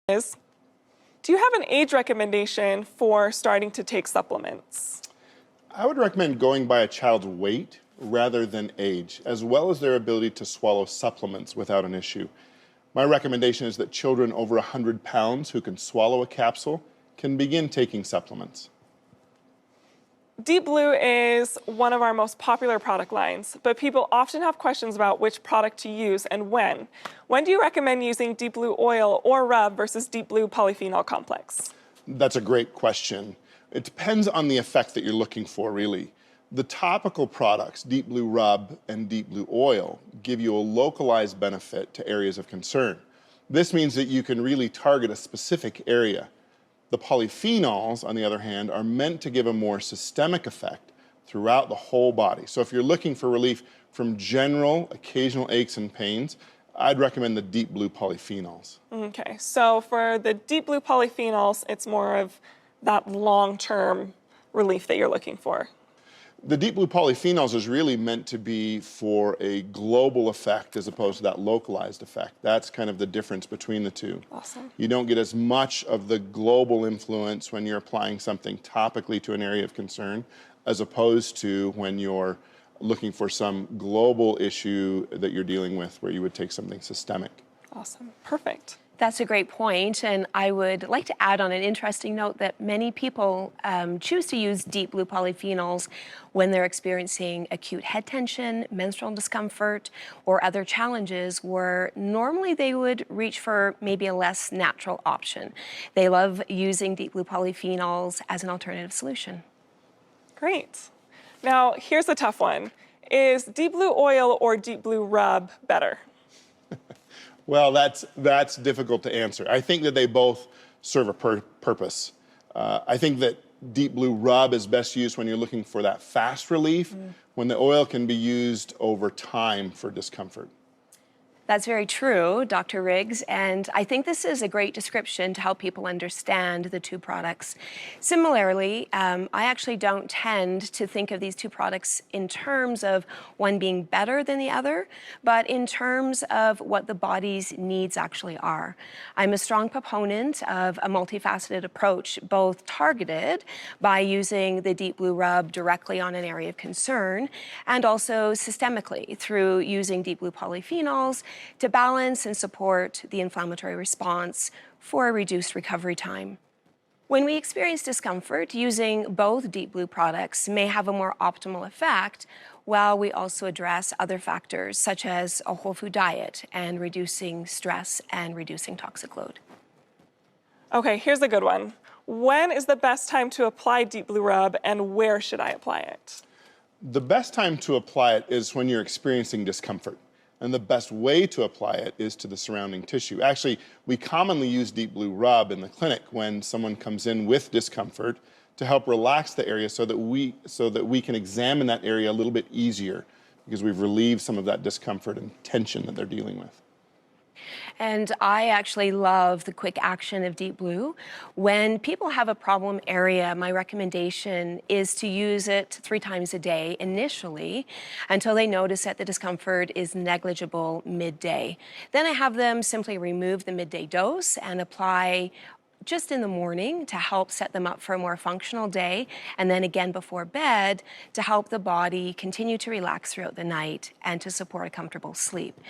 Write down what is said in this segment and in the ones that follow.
is, do you have an age recommendation for starting to take supplements? I would recommend going by a child's weight rather than age, as well as their ability to swallow supplements without an issue. My recommendation is that children over 100 pounds who can swallow a capsule can begin taking supplements. Deep Blue is one of our most popular product lines, but people often have questions about which product to use and when. When do you recommend using Deep Blue oil or rub versus Deep Blue polyphenol complex? That's a great question. It depends on the effect that you're looking for, really. The topical products, Deep Blue Rub and Deep Blue Oil, give you a localized benefit to areas of concern. This means that you can really target a specific area. The polyphenols, on the other hand, are meant to give a more systemic effect throughout the whole body. So if you're looking for relief from general, occasional aches and pains, I'd recommend the Deep Blue polyphenols. Okay, so for the Deep Blue polyphenols, it's more of that long-term relief that you're looking for. The Deep Blue polyphenols is really meant to be for a global effect as opposed to that localized effect. That's kind of the difference between the two. Awesome. You don't get as much of the global influence when you're applying something topically to an area of concern, as opposed to when you're looking for some global issue that you're dealing with where you would take something systemic. Awesome, perfect. That's a great point, and I would like to add on an interesting note that many people choose to use Deep Blue polyphenols when they're experiencing acute head tension, menstrual discomfort, or other challenges where normally they would reach for maybe a less natural option. They love using Deep Blue polyphenols as an alternative solution. Great. Now, here's a tough one. Is Deep Blue oil or Deep Blue rub better? Well, that's difficult to answer. I think that they both serve a purpose. I think that Deep Blue Rub is best used when you're looking for that fast relief, when the oil can be used over time for discomfort. That's very true, Dr. Riggs, and I think this is a great description to help people understand the two products. Similarly, I actually don't tend to think of these two products in terms of one being better than the other, but in terms of what the body's needs actually are. I'm a strong proponent of a multifaceted approach, both targeted by using the Deep Blue Rub directly on an area of concern, and also systemically through using Deep Blue polyphenols to balance and support the inflammatory response for a reduced recovery time. When we experience discomfort, using both Deep Blue products may have a more optimal effect, while we also address other factors such as a whole food diet and reducing stress and reducing toxic load. Okay, here's a good one. When is the best time to apply Deep Blue Rub and where should I apply it? The best time to apply it is when you're experiencing discomfort. And the best way to apply it is to the surrounding tissue. Actually, we commonly use Deep Blue Rub in the clinic when someone comes in with discomfort to help relax the area so that we can examine that area a little bit easier because we've relieved some of that discomfort and tension that they're dealing with. And I actually love the quick action of Deep Blue. When people have a problem area, my recommendation is to use it 3 times a day initially until they notice that the discomfort is negligible midday. Then I have them simply remove the midday dose and apply just in the morning to help set them up for a more functional day, and then again before bed to help the body continue to relax throughout the night and to support a comfortable sleep.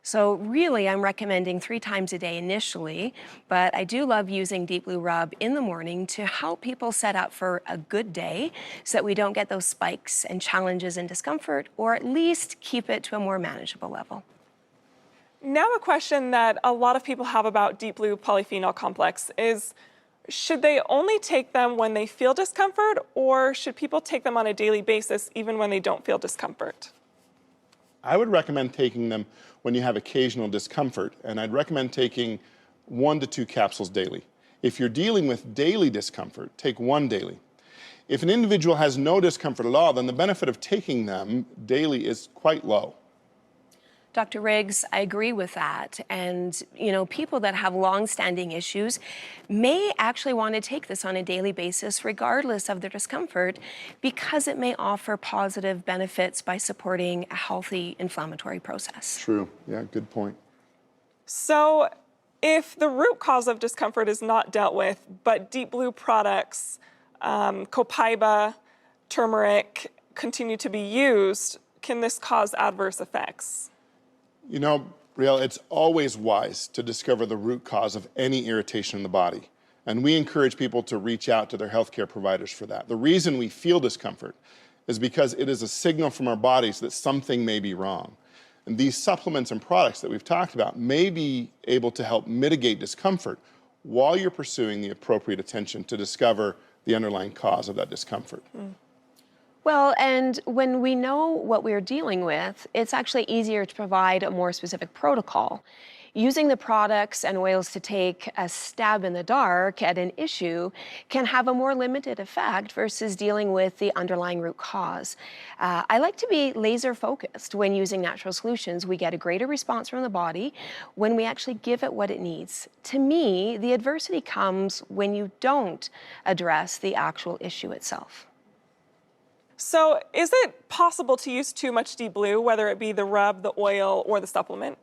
So really, I'm recommending 3 times a day initially, but I do love using Deep Blue Rub in the morning to help people set up for a good day so that we don't get those spikes and challenges and discomfort, or at least keep it to a more manageable level. Now a question that a lot of people have about Deep Blue polyphenol complex is, should they only take them when they feel discomfort, or should people take them on a daily basis even when they don't feel discomfort? I would recommend taking them when you have occasional discomfort, and I'd recommend taking 1 to 2 capsules daily. If you're dealing with daily discomfort, take 1 daily. If an individual has no discomfort at all, then the benefit of taking them daily is quite low. Dr. Riggs, I agree with that. And, people that have long-standing issues may actually want to take this on a daily basis regardless of their discomfort because it may offer positive benefits by supporting a healthy inflammatory process. True. Yeah, good point. So If the root cause of discomfort is not dealt with, but Deep Blue products, copaiba, turmeric, continue to be used, can this cause adverse effects? You know, Riel, it's always wise to discover the root cause of any irritation in the body. And we encourage people to reach out to their healthcare providers for that. The reason we feel discomfort is because it is a signal from our bodies that something may be wrong. And these supplements and products that we've talked about may be able to help mitigate discomfort while you're pursuing the appropriate attention to discover the underlying cause of that discomfort. Well, and when we know what we're dealing with, it's actually easier to provide a more specific protocol. Using the products and oils to take a stab in the dark at an issue can have a more limited effect versus dealing with the underlying root cause. I like to be laser focused when using natural solutions. We get a greater response from the body when we actually give it what it needs. To me, the adversity comes when you don't address the actual issue itself. So is it possible to use too much Deep Blue, whether it be the rub, the oil, or the supplement?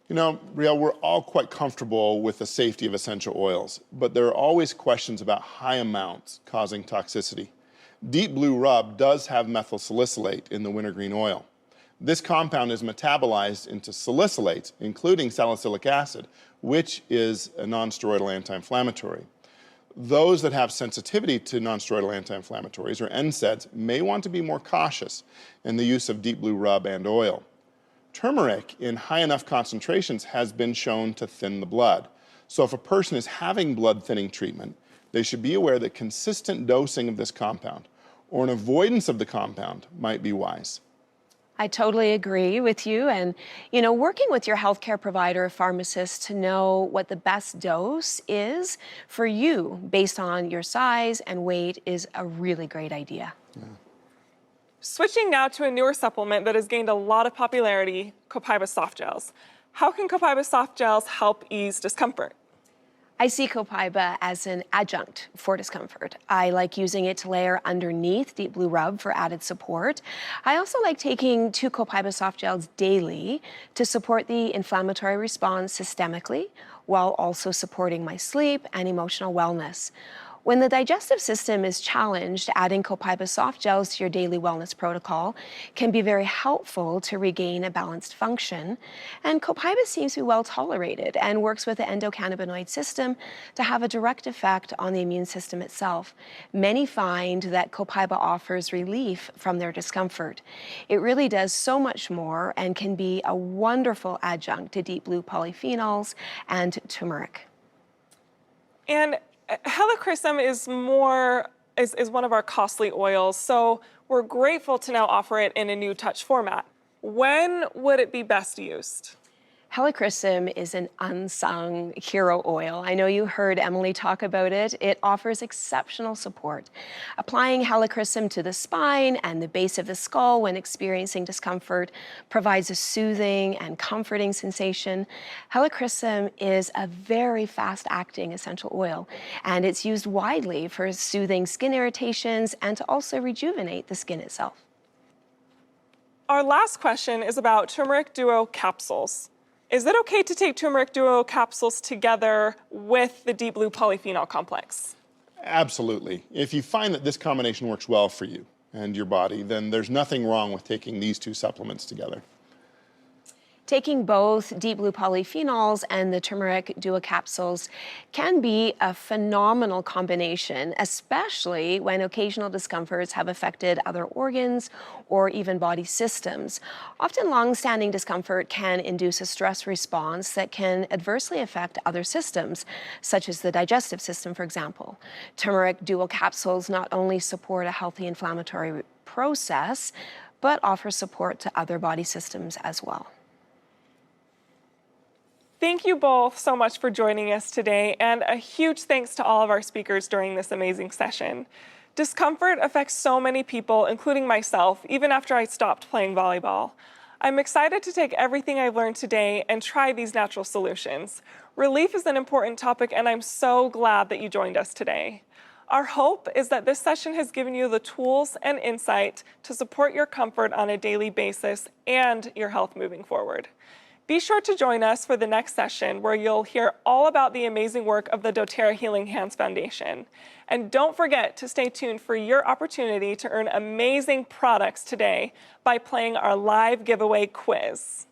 You know, Riel, we're all quite comfortable with the safety of essential oils, but there are always questions about high amounts causing toxicity. Deep Blue Rub does have methyl salicylate in the wintergreen oil. This compound is metabolized into salicylates, including salicylic acid, which is a non-steroidal anti-inflammatory. Those that have sensitivity to non-steroidal anti-inflammatories, or NSAIDs, may want to be more cautious in the use of Deep Blue Rub and oil. Turmeric in high enough concentrations has been shown to thin the blood. So if a person is having blood thinning treatment, they should be aware that consistent dosing of this compound or an avoidance of the compound might be wise. I totally agree with you. And, working with your healthcare provider or pharmacist to know what the best dose is for you based on your size and weight is a really great idea. Yeah. Switching now to a newer supplement that has gained a lot of popularity, copaiba soft gels. How can copaiba soft gels help ease discomfort? I see copaiba as an adjunct for discomfort. I like using it to layer underneath Deep Blue Rub for added support. I also like taking 2 copaiba soft gels daily to support the inflammatory response systemically, while also supporting my sleep and emotional wellness. When the digestive system is challenged, adding copaiba soft gels to your daily wellness protocol can be very helpful to regain a balanced function. And copaiba seems to be well tolerated and works with the endocannabinoid system to have a direct effect on the immune system itself. Many find that copaiba offers relief from their discomfort. It really does so much more and can be a wonderful adjunct to Deep Blue polyphenols and turmeric. And helichrysum is one of our costly oils, so we're grateful to now offer it in a new touch format. When would it be best used? Helichrysum is an unsung hero oil. I know you heard Emily talk about it. It offers exceptional support. Applying helichrysum to the spine and the base of the skull when experiencing discomfort provides a soothing and comforting sensation. Helichrysum is a very fast-acting essential oil, and it's used widely for soothing skin irritations and to also rejuvenate the skin itself. Our last question is about turmeric duo capsules. Is it okay to take turmeric duo capsules together with the Deep Blue polyphenol complex? Absolutely. If you find that this combination works well for you and your body, then there's nothing wrong with taking these 2 supplements together. Taking both Deep Blue polyphenols and the turmeric duo capsules can be a phenomenal combination, especially when occasional discomforts have affected other organs or even body systems. Often long-standing discomfort can induce a stress response that can adversely affect other systems, such as the digestive system, for example. Turmeric duo capsules not only support a healthy inflammatory process, but offer support to other body systems as well. Thank you both so much for joining us today, and a huge thanks to all of our speakers during this amazing session. Discomfort affects so many people, including myself, even after I stopped playing volleyball. I'm excited to take everything I've learned today and try these natural solutions. Relief is an important topic, and I'm so glad that you joined us today. Our hope is that this session has given you the tools and insight to support your comfort on a daily basis and your health moving forward. Be sure to join us for the next session where you'll hear all about the amazing work of the doTERRA Healing Hands Foundation. And don't forget to stay tuned for your opportunity to earn amazing products today by playing our live giveaway quiz.